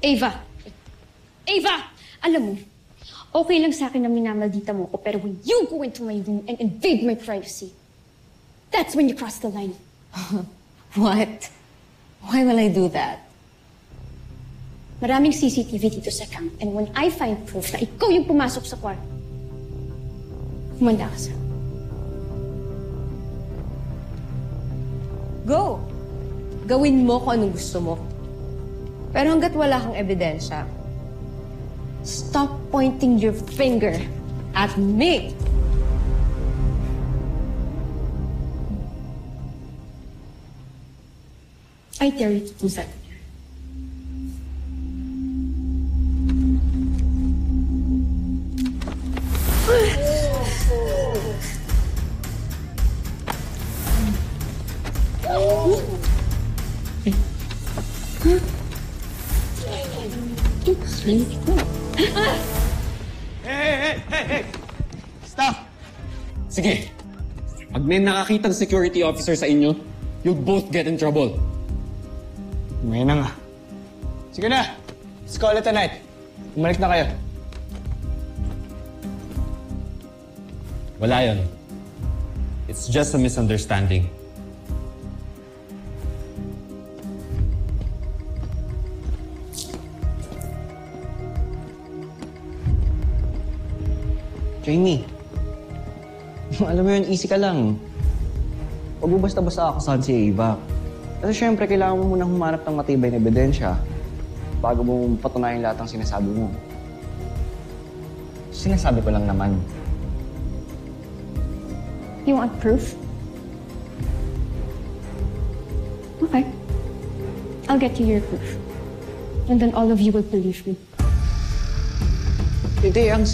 Ava! Ava! Alam mo, okay lang sa akin na minamaldita mo ko, pero when you go into my room and invade my privacy, that's when you cross the line. What? Why will I do that? Maraming CCTV dito sa camp, and when I find proof na ikaw yung pumasok sa kwarto, humanda ka sa. Go! Gawin mo kung anong gusto mo. Pero hanggat wala kang ebidensya, stop pointing your finger at me! I dare you to do that. Hey! Stop! Sige. Pag may nakakitang security officer sa inyo, you'll both get in trouble. Ngayon na nga. Sige na! Let's call it a night. Umalik na kayo. Wala yun. It's just a misunderstanding. Jamie, alam mo yun, easy ka lang. Huwag mo basta-basta akasahan si Ava. Kasi syempre, kailangan mo munang humanap ng matibay na ebidensya bago mo patunayan lahat ng sinasabi mo. Sinasabi ko lang naman. You want proof? Okay. I'll get you your proof. And then all of you will believe me. Hindi, ang